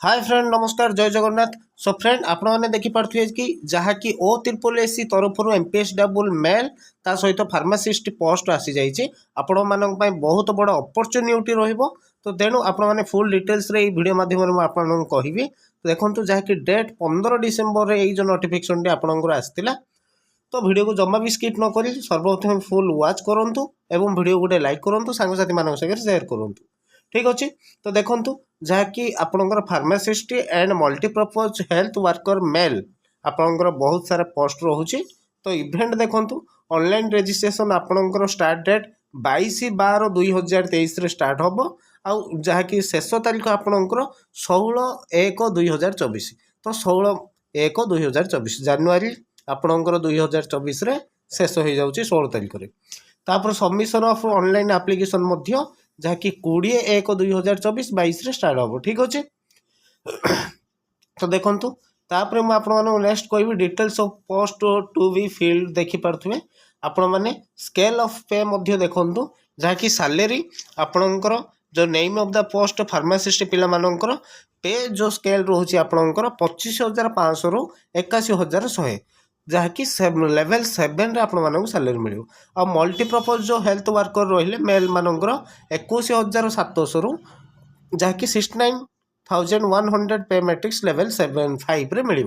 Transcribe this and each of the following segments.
Hi friend नमस्कार जय Jagannath. So friend आपण मैंने देखिपे कि जहाँकि ओ त्रिपुल एस सी तरफ एमपीएस डबल मेल ता सहित फार्मासीस्ट पोस्ट आसी जाइए आपण मानी बहुत बड़ अपरच्युनिटी रहिबो। तो तेणु आपण मैंने फुल डिटेल्स रे वीडियो माध्यम आपको कहबी। तो देखो जहाँकि डेट 15 डिसेम्बर रे जो नोटिफिकेशन आपंकर आसाला। तो वीडियो को जमा भी स्किप न करी सर्वप्रथम फुल वाच करूँ एवं वीडियो गोटे लाइक करूँ सांगसाथी मान सेयार करूँ। ठीक अच्छे। तो देखूँ जहाँकि आपणकर pharmacist and multipurpose health worker male आपणकर बहुत सारा पोस्ट रोचे। तो इवेंट देखूँ ऑनलाइन रजिस्ट्रेशन आपणकर स्टार्ट डेट 22/12/2023 स्टार्ट हम आउ जहाँकि शेष तारीख आपणकर 16/1/2024। तो 16/1/2024 जानुरी आपणकर 2024 शेष हो जाऊँगी 16 तारीख में। तापर सबमिशन ऑफ ऑनलाइन एप्लिकेशन जहाँकि 20/1/2024 22 स्टार्ट हम। ठीक अच्छे। तो देखूँ तापर मुझे नेक्स्ट कहबी details of post to be filled देखिपे आपण मैंने स्केल ऑफ पे देखूँ जहाँकि सैलरी आपणकर जो name of the post pharmacist पिलामानंकर पे जो स्केल रोचे आपणकर 25,500 रु 81,100 जहाँकि लेवल 7 रे आपण मानक सैलरी मिल। आ मल्टीपर्पज जो हेल्थ वर्कर रहिले मेल मानकर 21,700 रु जहाँकि 69,100 पे मैट्रिक्स लेवल 7/5 रे मिल।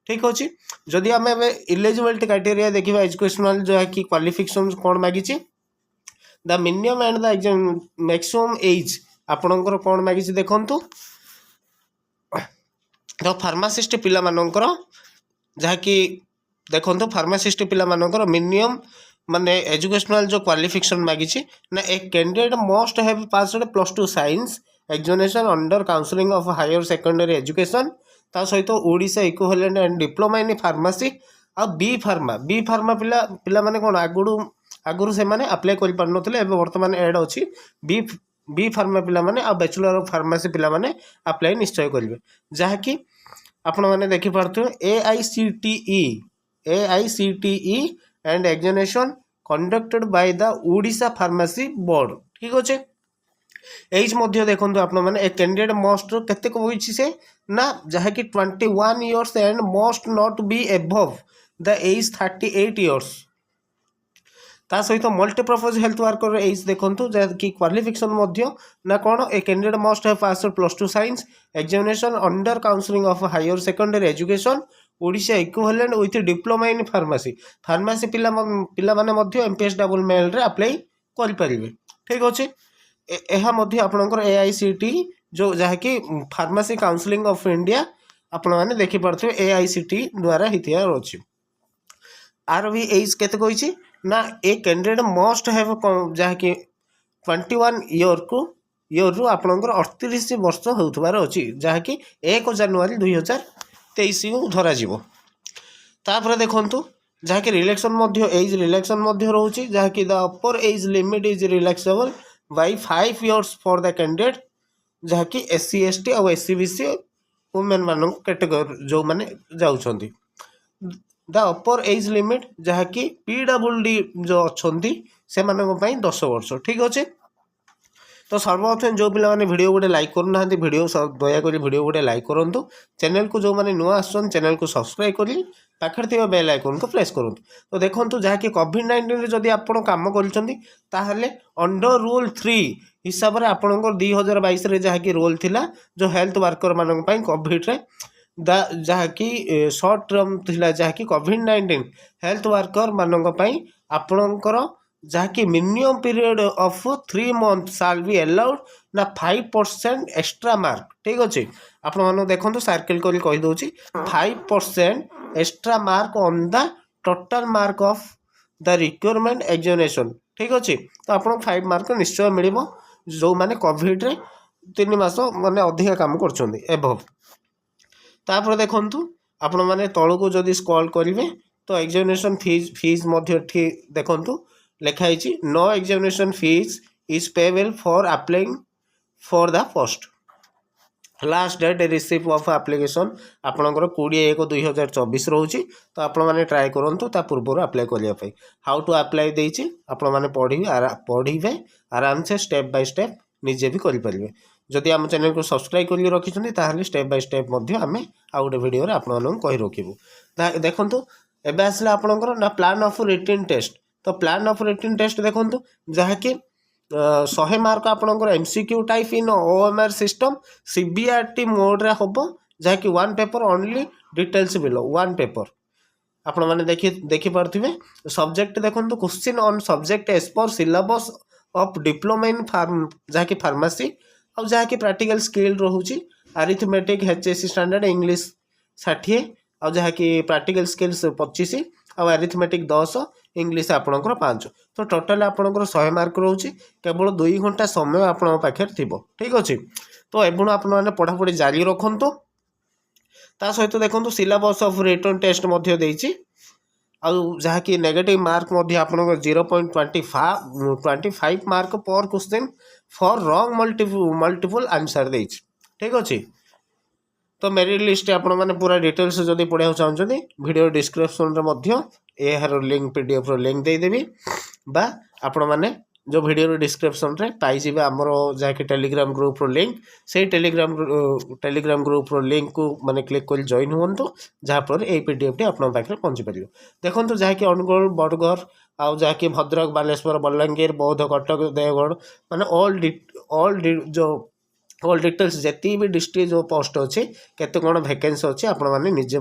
ठीक अच्छे। जदि आम इलिजिबिलिटी क्राइटेरिया देखा एजुकेशनल जो है कि क्वालिफिकेशन कौन मागी the minimum and the maximum age आपणकर कौन मागी देखूँ। तो फार्मासीस्ट पिला मानकर जहाँकि देखो फार्मासीस्ट पिला मानकर मिनिमम माने एजुकेशनल जो क्वालिफिकेशन मागी ना a candidate must have passed +2 science examination under counselling of higher secondary education ता सहित Odisha equivalent and diploma in pharmacy आ बी फार्मा पिला माने कौन आगुरी से माने अप्लाई कर पार नथिले वर्तमान एड अच्छी बी फार्मा पिला माने आ बैचलर ऑफ फार्मेसी पिला माने अप्लाई निश्चय करेंगे। जहाँकि आपण मैंने देखिपे AICTE and examination conducted by the Odisha pharmacy board. ठीक अच्छे। एज देखो आप कैंडिडेट मस्ट के से ना जहाँकि 21 years and must not be above the age 38 years. ता सहित मल्टीपर्पज हेल्थ वर्कर एज देखूँ जहाँकि क्वालिफिकेशन ना कौन a candidate must have pass +2 science examination under counselling of higher secondary education Odisha equivalent with diploma in pharmacy पिला माने MPS double male रे apply कर पारिबे। ठीक अच्छे। यह आपणकर AICTE जो जहाँकि फार्मेसी काउंसलिंग ऑफ इंडिया आपण मैंने देखिपे AICTE द्वारा हितियार अच्छी। आर भी एज के ना ए कैंडिडेट मस्ट हैव जहाँकि 21 इयर रु आपणकर 38 वर्ष होबार अच्छी जहाँकि 1 जानुरी 2023 को धरा तापर देखूँ जहाँकि रिलैक्सन एज रिलैक्सन रोचे जहाँकि the upper age limit is relaxable by 5 years for the candidate जहाँकि SC ST और SC BC वुमेन मान कैटेगरी जो मैंने जाउछंती द अपर एज लिमिट जहाँकि PWD जो अच्छा से 10 वर्ष। ठीक अच्छे। तो सर्वप्रथम जो पिला माने वीडियो गोटे लाइक करना वीडियो दयाकोरी वीडियो गोटे लाइक करूँ चैनल को जो मैंने नुआ आसन चैनल को सब्सक्राइब करी पाखे थी बेल आइकन को प्रेस करूँ। तो देखो जहाँकि कोविड-19 जदि आप कम कर अंडर रूल 3 हिसाब से आपंकर 2022 जहाँकि रोल थिला जो हेल्थ वर्कर मान कोविड जहाँकि शॉर्ट टर्म थिला जहाँकि कोविड-19 हेल्थ वर्कर मानी आपणकर जहाँकि minimum period of 3 month shall be allowed ना 5% एक्स्ट्रा मार्क। ठीक अच्छे। आपण देखो सर्किल कर कहीदे 5% extra mark on the total mark of the requirement examination. ठीक अच्छे। तो आप 5 मार्क निश्चय मिल जो मैंने कोविड रे 3 मास मैंने अधिका काम कर। तापर देखूँ आपण मैंने तलू को जदि स्क्रॉल करेंगे तो एग्जामिनेशन फीस देखूँ लिखाई no examination fee is payable for applying for the post. Last date receive of application आपणकर 20/1/2024 रोचे। तो आपण मैंने ट्राए करूँ ता पूर्व अप्लाई करने हाउ टू अप्लाई देती आपण मैंने पढ़े आराम से स्टेप बाय स्टेप निजे भी करें। जदि आम चैनल को सब्सक्राइब कर रखी ताहले स्टेप बाय स्टेप आम आउ गोटे भिडियो आपको कही रखू। देखो एबे आसला आपणकर ना प्लान ऑफ रिटन टेस्ट। तो प्लान ऑफ रिटन टेस्ट देखो जहाँकि 100 मार्क आपणकर MCQ type in OMR system CBRT mode रे हम जहाँकि 1 paper only details below 1 paper आपण मैंने देखी पारे। सब्जेक्ट देखो question on subject as per syllabus of diploma in जहाँकि फार्मेसी और जहाँकि प्रैक्टिकल स्किल रोचे अरिथमेटिक एचएससी स्टैंडर्ड इंग्लिश 60 और जहाँकि प्रैक्टिकल स्किल्स 25 और अरिथमेटिक 10 इंग्लिश आपणकर 5। तो टोटाल आपणकर 100 मार्क रोचे केवल 2 घंटा समय आपण पाखे थी। ठीक अच्छे तो एवं आपने पढ़ापढ़ी जारी रखु। ता सहित देखो सिलेबस ऑफ रिटन टेस्ट जहाँकि नेगेटिव मार्क आप 0.25 mark per question for wrong multiple answer दे। ठीक अच्छे तो मेरिट लिस्ट आपण मैंने पूरा डिटेल्स जब पढ़ाई चाहते वीडियो डिस्क्रिप्शन यार लिंक पीडीएफ रो लिंक देदेवी बा आपण मैंने जो वीडियो डिस्क्रिप्शन रे पाइबे आमर जहाँकि टेलीग्राम ग्रुप रो लिंक से टेलीग्राम ग्रुप रो लिंक को माने क्लिक कर जॉइन हूँ जहाँफल ये पीडीएफ टी आप पहुँची पार। देखो जहाँकि अनुगुल बड़गढ़ आउ जहाँकि भद्रक बालेश्वर बलांगीर बौद्ध कटक देवगढ़ माने ऑल डिटेल्स जी भी डिस्ट्रिक्ट जो पोस्ट अच्छे केते कौन वैकेंसी अच्छे आपण मैंने निजे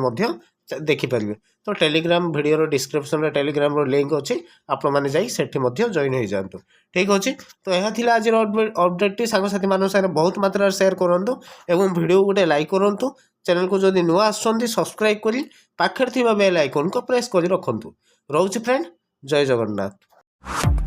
देखिपारे। तो टेलीग्राम वीडियो डिस्क्रिप्शन रे टेलीग्राम रो लिंक अच्छे आपण मैंने जाठी जॉइन हो जातु। ठीक अच्छे तो यह थी आज अपडेट सांगसाथी मान सारे बहुत मात्रा शेयर करूँ एवं वीडियो गोटे लाइक करूँ। चैनल को जदि नुआ आसुँच सब्सक्राइब करी पाखर थिबा बेल आइकन को प्रेस कर रखु। रोचे फ्रेंड जय जगन्नाथ।